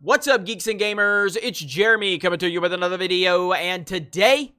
What's up, geeks and gamers? It's Jeremy coming to you with another video, and today,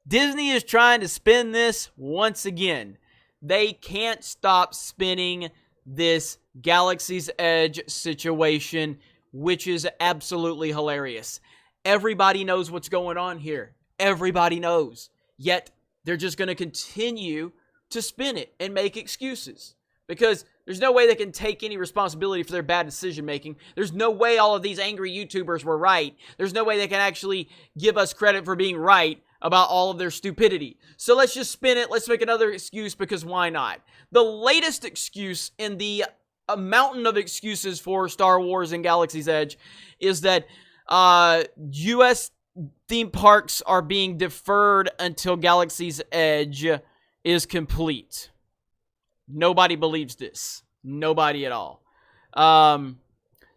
Disney is trying to spin this once again. They can't stop spinning this Galaxy's Edge situation, which is absolutely hilarious. Everybody knows what's going on here. Everybody knows. Yet, they're just going to continue to spin it and make excuses. Because there's no way they can take any responsibility for their bad decision making. There's no way all of these angry YouTubers were right. There's no way they can actually give us credit for being right about all of their stupidity. So let's just spin it. Let's make another excuse, because why not? The latest excuse in the mountain of excuses for Star Wars and Galaxy's Edge is that U.S. theme parks are being deferred until Galaxy's Edge is complete. Nobody believes this. Nobody at all.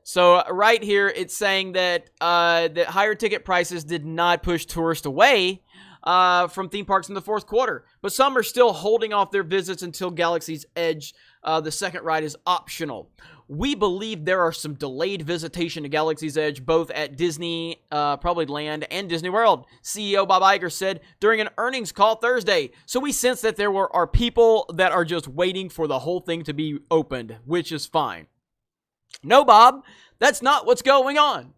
So right here, it's saying that that higher ticket prices did not push tourists away from theme parks in the fourth quarter. But some are still holding off their visits until Galaxy's Edge, the second ride, is optional. We believe there are some delayed visitation to Galaxy's Edge, both at Disney, probably Land, and Disney World. CEO Bob Iger said during an earnings call Thursday. So we sense that there are people that are just waiting for the whole thing to be opened, which is fine. No, Bob, that's not what's going on.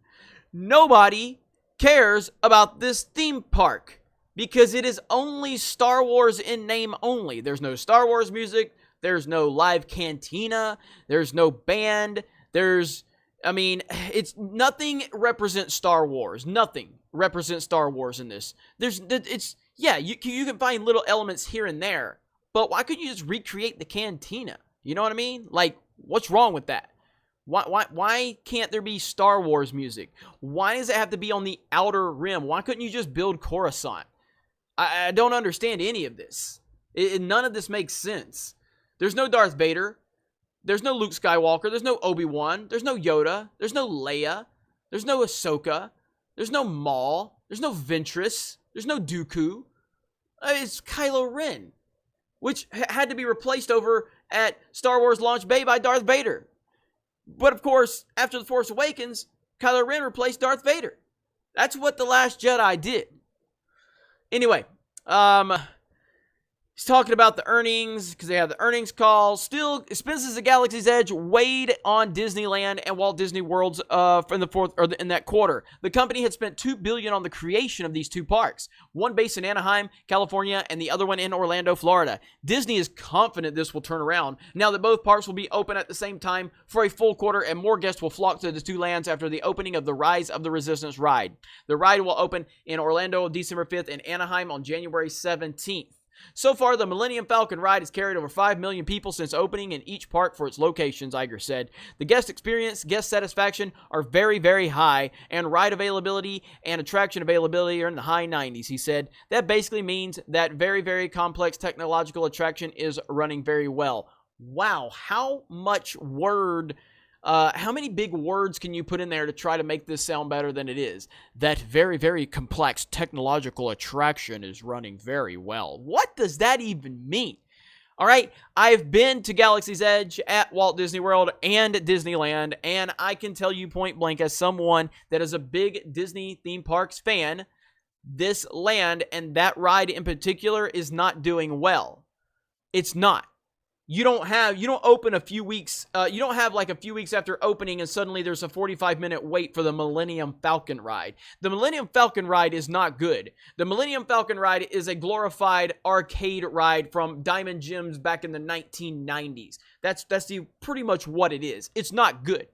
Nobody cares about this theme park because it is only Star Wars in name only. There's no Star Wars music. There's no live cantina. There's no band. It's nothing represents Star Wars. Nothing represents Star Wars in this. You can find little elements here and there, but why couldn't you just recreate the cantina? You know what I mean? Like, what's wrong with that? Why can't there be Star Wars music? Why does it have to be on the outer rim? Why couldn't you just build Coruscant? I don't understand any of this. None of this makes sense. There's no Darth Vader. There's no Luke Skywalker. There's no Obi-Wan. There's no Yoda. There's no Leia. There's no Ahsoka. There's no Maul. There's no Ventress. There's no Dooku. It's Kylo Ren, which had to be replaced over at Star Wars Launch Bay by Darth Vader. But of course, after The Force Awakens, Kylo Ren replaced Darth Vader. That's what The Last Jedi did. Anyway, he's talking about the earnings because they have the earnings call. Still, expenses at Galaxy's Edge weighed on Disneyland and Walt Disney World's in that quarter. The company had spent $2 billion on the creation of these two parks, one based in Anaheim, California, and the other one in Orlando, Florida. Disney is confident this will turn around now that both parks will be open at the same time for a full quarter, and more guests will flock to the two lands after the opening of the Rise of the Resistance ride. The ride will open in Orlando on December 5th and Anaheim on January 17th. So far, the Millennium Falcon ride has carried over 5 million people since opening in each park for its locations, Iger said. The guest experience, guest satisfaction are very, very high, and ride availability and attraction availability are in the high 90s, he said. That basically means that very, very complex technological attraction is running very well. Wow, how many big words can you put in there to try to make this sound better than it is? That very, very complex technological attraction is running very well. What does that even mean? All right, I've been to Galaxy's Edge at Walt Disney World and at Disneyland, and I can tell you point blank, as someone that is a big Disney theme parks fan, this land and that ride in particular is not doing well. It's not. You don't open a few weeks, you don't have like a few weeks after opening and suddenly there's a 45-minute wait for the Millennium Falcon ride. The Millennium Falcon ride is not good. The Millennium Falcon ride is a glorified arcade ride from Diamond Gems back in the 1990s. That's pretty much what it is. It's not good.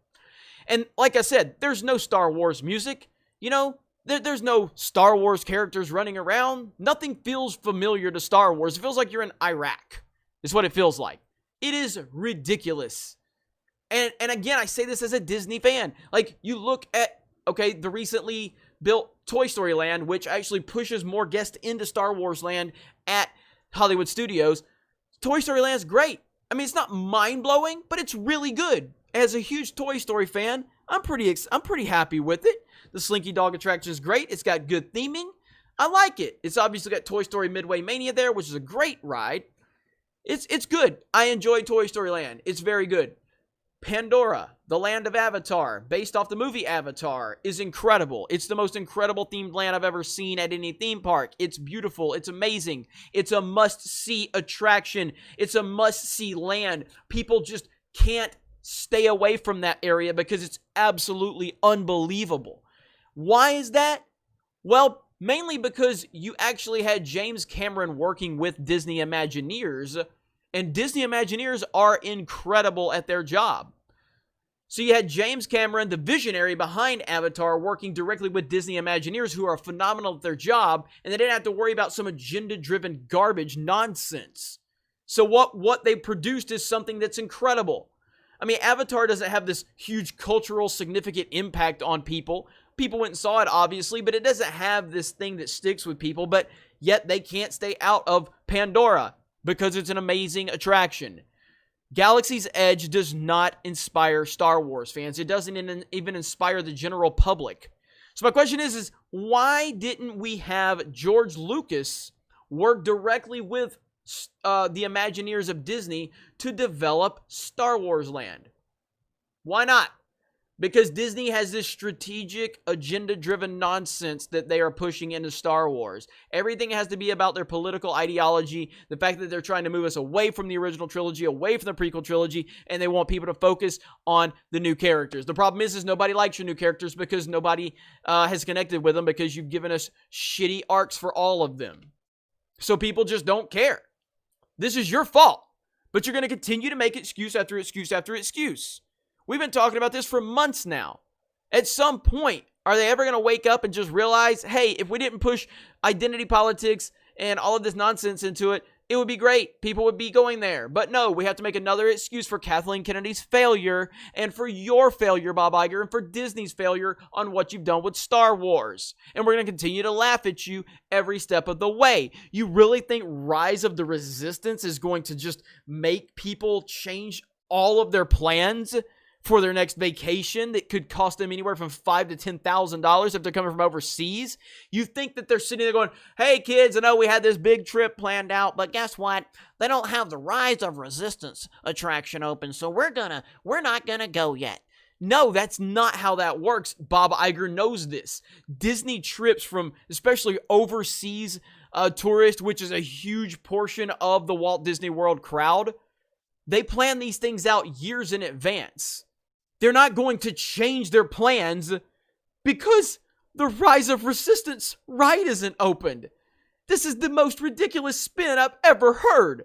And like I said, there's no Star Wars music. You know, there's no Star Wars characters running around. Nothing feels familiar to Star Wars. It feels like you're in Iraq. Is what it feels like. It is ridiculous. And again, I say this as a Disney fan. Like, you look at, okay, the recently built Toy Story Land, which actually pushes more guests into Star Wars Land at Hollywood Studios. Toy Story Land's great. I mean, it's not mind-blowing, but it's really good. As a huge Toy Story fan, I'm pretty happy with it. The Slinky Dog attraction is great. It's got good theming. I like it. It's obviously got Toy Story Midway Mania there, which is a great ride. It's good. I enjoy Toy Story Land. It's very good. Pandora, The land of Avatar, based off the movie Avatar, is incredible. It's the most incredible themed land I've ever seen at any theme park. It's beautiful. It's amazing. It's a must-see attraction. It's a must-see land. People just can't stay away from that area because it's absolutely unbelievable. Why is that? Well, mainly because you actually had James Cameron working with Disney Imagineers, and Disney Imagineers are incredible at their job. So you had James Cameron, the visionary behind Avatar, working directly with Disney Imagineers, who are phenomenal at their job, and they didn't have to worry about some agenda-driven garbage nonsense. So what they produced is something that's incredible. I mean, Avatar doesn't have this huge cultural significant impact on people. People went and saw it, obviously, but it doesn't have this thing that sticks with people, but yet they can't stay out of Pandora because it's an amazing attraction. Galaxy's Edge does not inspire Star Wars fans. It doesn't even inspire the general public. So my question is why didn't we have George Lucas work directly with the Imagineers of Disney to develop Star Wars Land? Why not? Because Disney has this strategic, agenda-driven nonsense that they are pushing into Star Wars. Everything has to be about their political ideology, the fact that they're trying to move us away from the original trilogy, away from the prequel trilogy, and they want people to focus on the new characters. The problem is nobody likes your new characters because nobody has connected with them because you've given us shitty arcs for all of them. So people just don't care. This is your fault, but you're going to continue to make excuse after excuse after excuse. We've been talking about this for months now. At some point, are they ever going to wake up and just realize, hey, if we didn't push identity politics and all of this nonsense into it, it would be great. People would be going there. But no, we have to make another excuse for Kathleen Kennedy's failure and for your failure, Bob Iger, and for Disney's failure on what you've done with Star Wars. And we're going to continue to laugh at you every step of the way. You really think Rise of the Resistance is going to just make people change all of their plans for their next vacation that could cost them anywhere from $5,000 to $10,000 if they're coming from overseas? You think that they're sitting there going, hey kids, I know we had this big trip planned out, but guess what? They don't have the Rise of Resistance attraction open, so we're not gonna go yet. No, that's not how that works. Bob Iger knows this. Disney trips from especially overseas tourists, which is a huge portion of the Walt Disney World crowd, they plan these things out years in advance. They're not going to change their plans because the Rise of Resistance ride isn't opened. This is the most ridiculous spin I've ever heard.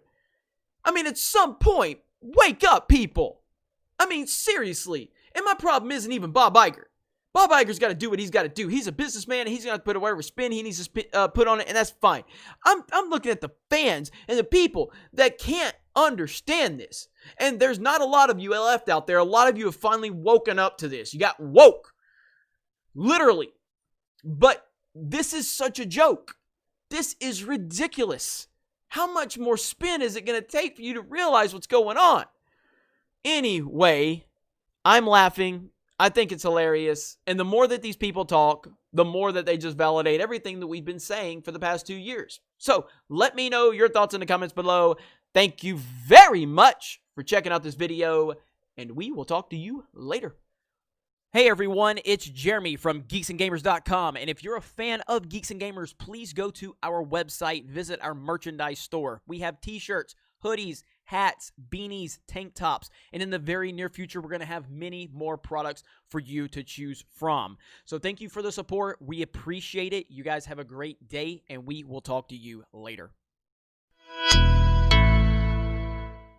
I mean, at some point, wake up, people. I mean, seriously. And my problem isn't even Bob Iger. Bob Iger's got to do what he's got to do. He's a businessman, and he's going to put whatever spin he needs to put on it, and that's fine. I'm looking at the fans and the people that can't understand this. And there's not a lot of you left out there. A lot of you have finally woken up to this. You got woke. Literally. But this is such a joke. This is ridiculous. How much more spin is it going to take for you to realize what's going on? Anyway, I'm laughing. I think it's hilarious. And the more that these people talk, the more that they just validate everything that we've been saying for the past 2 years. So let me know your thoughts in the comments below. Thank you very much for checking out this video, and we will talk to you later. Hey everyone, it's Jeremy from geeksandgamers.com, and if you're a fan of Geeks and Gamers, please go to our website, visit our merchandise store. We have t-shirts, hoodies, hats, beanies, tank tops, and in the very near future, we're going to have many more products for you to choose from. So thank you for the support. We appreciate it. You guys have a great day, and we will talk to you later.